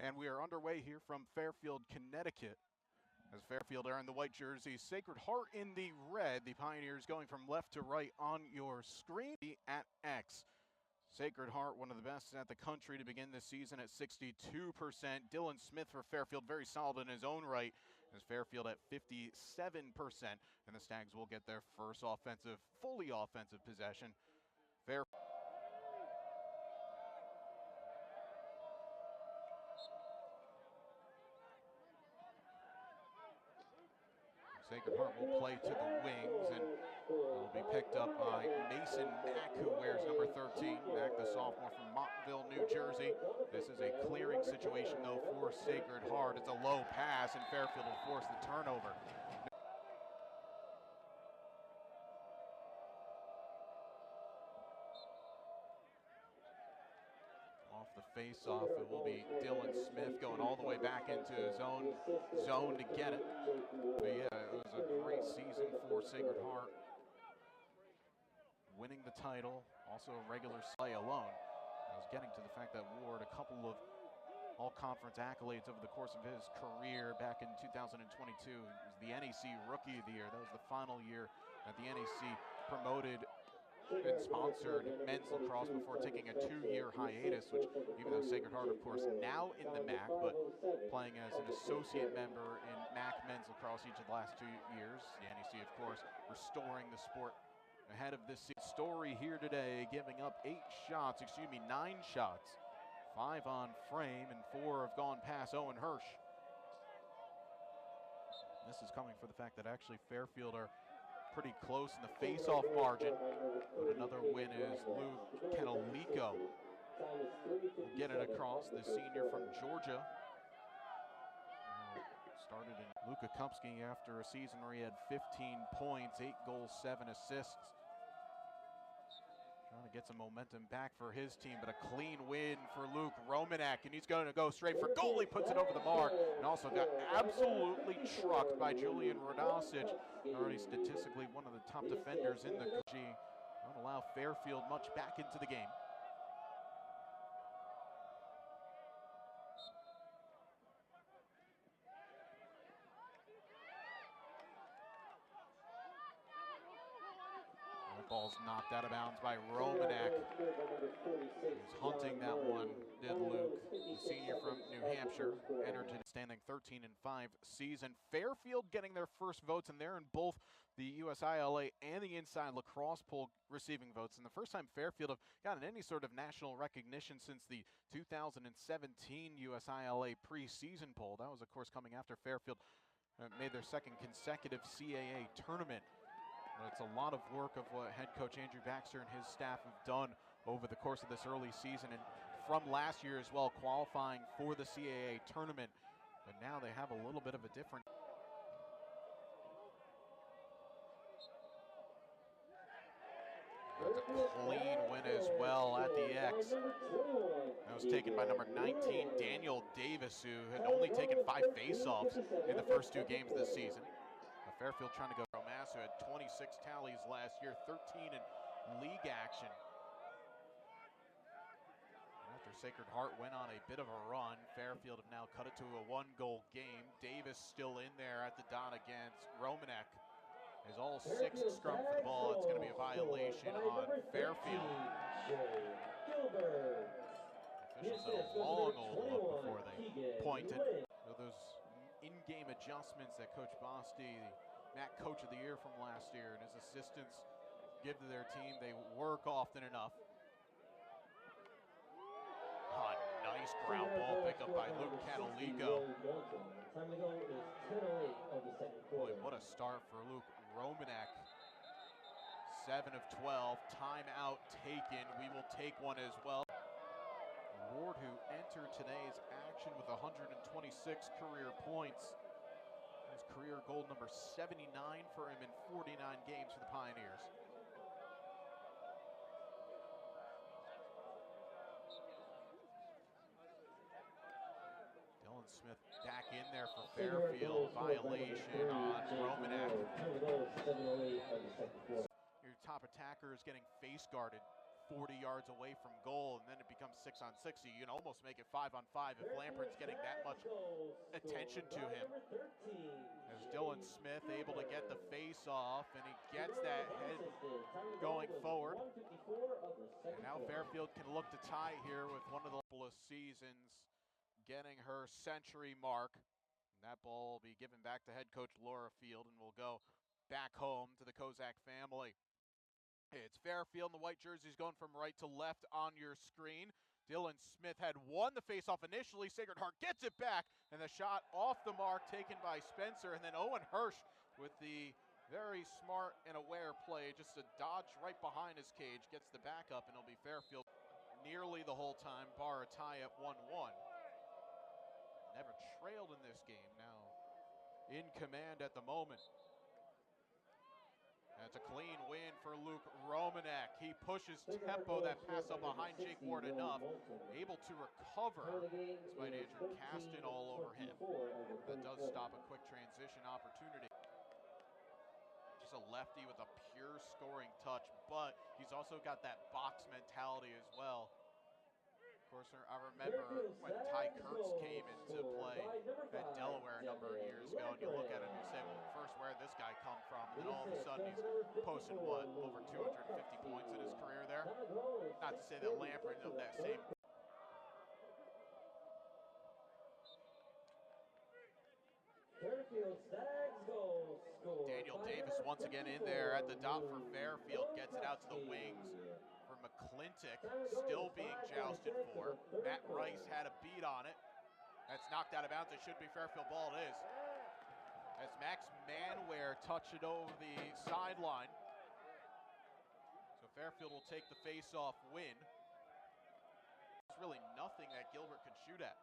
And we are underway here from Fairfield, Connecticut. As Fairfield are in the white jerseys, Sacred Heart in the red. The Pioneers going from left to right on your screen at X. Sacred Heart, one of the best at the country to begin this season at 62%. Dylan Smith for Fairfield, very solid in his own right, as Fairfield at 57%. And the Stags will get their first fully offensive possession. Sacred Heart will play to the wings, and will be picked up by Mason Mack, who wears number 13. Mack, the sophomore from Montville, New Jersey. This is a clearing situation, though, for Sacred Heart. It's a low pass, and Fairfield will force the turnover. Off the face-off, it will be Dylan Smith going all the way back into his own zone to get it. But yeah, it was a great season for Sacred Heart, winning the title, also a regular play alone. I was getting to the fact that Ward, a couple of all-conference accolades over the course of his career back in 2022. He was the NEC Rookie of the Year. That was the final year that the NEC promoted and sponsored men's lacrosse before taking a 2-year hiatus, which, even though Sacred Heart, of course, now in the MAC, but playing as an associate member in MAC men's lacrosse each of the last 2 years. The NEC, of course, restoring the sport ahead of this story here today, giving up 9 shots, 5 on frame, and 4 have gone past Owen Hirsch. This is coming for the fact that actually Fairfield are pretty close in the face-off margin, but another win is Luke Canalico. Will get it across, the senior from Georgia. Started in Luka Kupski after a season where he had 15 points, 8 goals, 7 assists. Trying to get some momentum back for his team, but a clean win for Luke Romanek, and he's going to go straight for goal. He puts it over the mark, and also got absolutely trucked by Julian Rodasic, already statistically one of the top defenders in the country. Won't allow Fairfield much back into the game. That ball's knocked out of bounds by Romanek. He's hunting that one, did Luke, the senior from New Hampshire, entered in standing 13-5 season. Fairfield getting their first votes, and they're in both the USILA and the Inside Lacrosse poll receiving votes. And the first time Fairfield have gotten any sort of national recognition since the 2017 USILA preseason poll. That was, of course, coming after Fairfield made their second consecutive CAA tournament. But it's a lot of work of what head coach Andrew Baxter and his staff have done over the course of this early season, and from last year as well, qualifying for the CAA tournament. But now they have a little bit of a different. That's a clean win as well at the X. That was taken by number 19, Daniel Davis, who had only taken 5 face-offs in the first 2 games this season. Fairfield trying to go. Romanek, who had 26 tallies last year, 13 in league action. After Sacred Heart went on a bit of a run, Fairfield have now cut it to a 1-goal game. Davis still in there at the dot against Romanek. Is all 6 scrum for the ball. It's going to be a violation on Fairfield. Officials had a long old look before they pointed. So those in-game adjustments that Coach Bosty, the MAC Coach of the Year from last year, and his assistants give to their team, they work often enough. Oh, nice ground ball pickup by Luke Canalico. Boy, what a start for Luke Romanek. 7 of 12, timeout taken. We will take one as well. Ward, who entered today's action with 126 career points. His career goal number 79 for him in 49 games for the Pioneers. Dylan Smith back in there for Fairfield. Violation on Romanek. Your top attacker is getting face guarded 40 yards away from goal, and then it becomes 6-on-6. So you can almost make it 5-on-5 if Lampert's getting that much attention to him. As Dylan Smith able to get the face off, and he gets that head going forward. And now Fairfield can look to tie here with one of the couple of seasons getting her century mark. And that ball will be given back to head coach Laura Field and will go back home to the Kozak family. It's Fairfield in the white jerseys going from right to left on your screen. Dylan Smith had won the faceoff initially. Sacred Heart gets it back, and the shot off the mark taken by Spencer. And then Owen Hirsch with the very smart and aware play, just a dodge right behind his cage, gets the backup, and it'll be Fairfield nearly the whole time, bar a tie at 1-1. Never trailed in this game, now in command at the moment. That's a clean win for Luke Romanek. He pushes tempo, that pass up behind Jake Ward enough. Able to recover despite Andrew Caston all over him. That does stop a quick transition opportunity. Just a lefty with a pure scoring touch, but he's also got that box mentality as well. Of course, I remember when Ty Kurtz came into play at Delaware a number of years ago, and you look at him and you say, well, first, where'd this guy come from? And then all of a sudden, he's posting, what, over 250 points in his career there? Not to say that Lampert of that same. Daniel Davis once again in there at the dot for Fairfield, gets it out to the wings. McClintock still being jousted for. Matt Rice had a beat on it. That's knocked out of bounds. It should be Fairfield ball. It is. As Max Manware touched it over the sideline. So Fairfield will take the face-off win. There's really nothing that Gilbert can shoot at.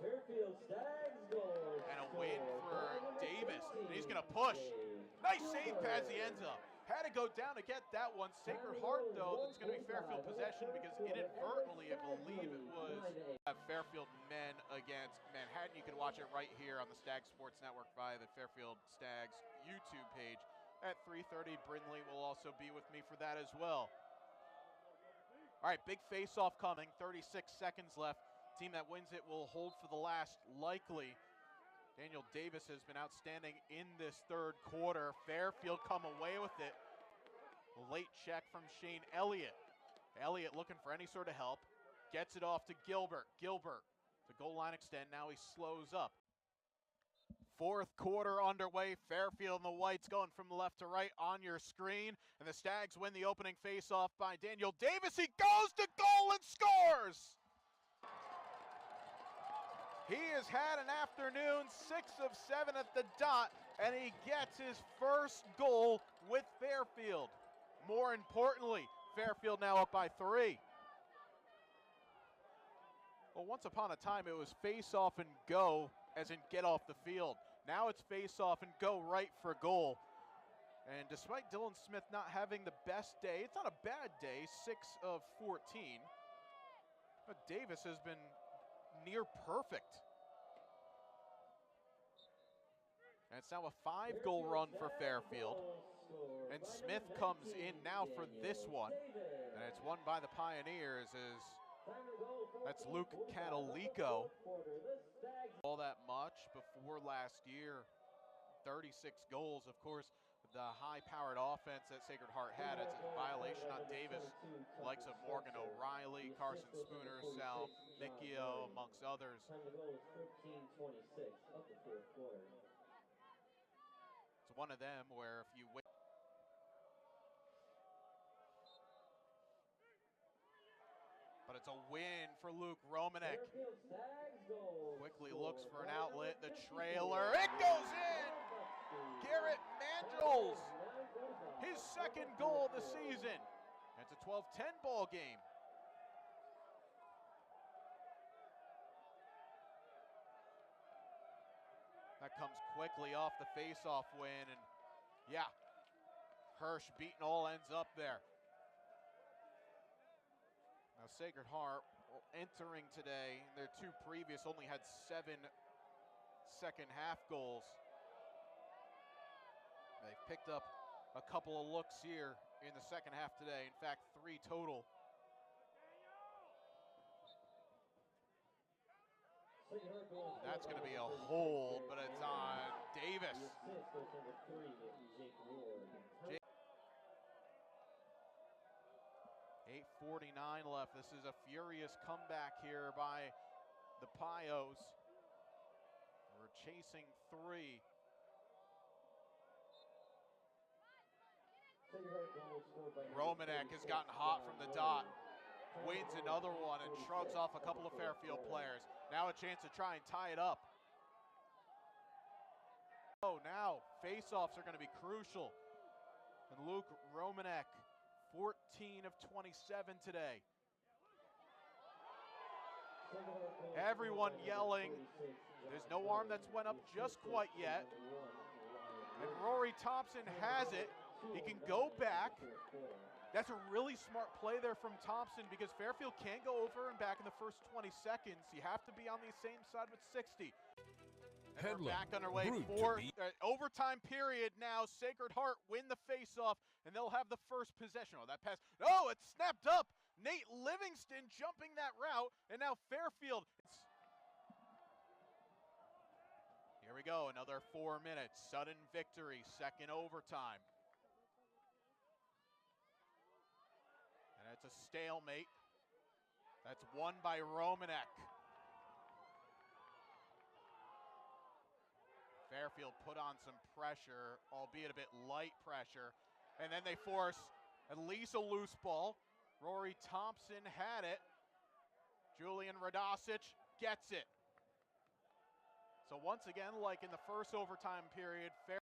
And a win for Davis. And he's going to push. Nice save, Pazienza. Had to go down to get that one. Sacred Heart, though, that's going to be Fairfield possession because inadvertently, I believe it was Fairfield men against Manhattan. You can watch it right here on the Stag Sports Network via the Fairfield Stags YouTube page at 3:30. Brindley will also be with me for that as well. All right, big face-off coming. 36 seconds left. Team that wins it will hold for the last, likely. Daniel Davis has been outstanding in this third quarter. Fairfield come away with it. Late check from Shane Elliott. Elliott looking for any sort of help. Gets it off to Gilbert. Gilbert, the goal line extend. Now he slows up. Fourth quarter underway. Fairfield and the Whites going from left to right on your screen. And the Stags win the opening faceoff by Daniel Davis. He goes to goal and scores! He has had an afternoon, 6 of 7 at the dot, and he gets his first goal with Fairfield. More importantly, Fairfield now up by 3. Well, once upon a time, it was face off and go, as in get off the field. Now it's face off and go right for goal. And despite Dylan Smith not having the best day, it's not a bad day, 6 of 14. But Davis has been near perfect. And it's now a 5-goal run for Fairfield. And Smith comes in now for this one. And it's won by the Pioneers that's Luke Catalico. All that much before last year. 36 goals, of course. The high-powered offense that Sacred Heart had, it's a violation on Davis. Likes of Morgan O'Reilly, Carson Spooner, Sal Micchio, amongst others. It's one of them where if you wait. But it's a win for Luke Romanek. Quickly looks for an outlet, the trailer, it goes in! Garrett Mandels, his second goal of the season. It's a 12-10 ball game. That comes quickly off the face-off win, and yeah, Hirsch beating all ends up there. Now Sacred Heart entering today, their 2 previous only had 7 second half goals. They've picked up a couple of looks here in the second half today. In fact, 3 total. That's going to be a hold, but it's on Davis. 8:49 left. This is a furious comeback here by the Pios. We're chasing 3. Romanek has gotten hot from the dot. Wins another one and shrugs off a couple of Fairfield players. Now a chance to try and tie it up. Oh, now face-offs are going to be crucial. And Luke Romanek, 14 of 27 today. Everyone yelling. There's no arm that's went up just quite yet. And Rory Thompson has it. He can go back. That's a really smart play there from Thompson because Fairfield can't go over and back in the first 20 seconds. You have to be on the same side with 60. And we're back underway. 4 overtime period now. Sacred Heart win the face-off, and they'll have the first possession. Oh, that pass. Oh, it's snapped up. Nate Livingston jumping that route, and now Fairfield. Here we go, another 4 minutes. Sudden victory, second overtime. And it's a stalemate. That's won by Romanek. Fairfield put on some pressure, albeit a bit light pressure. And then they force at least a loose ball. Rory Thompson had it. Julian Radosic gets it. So once again, like in the first overtime period,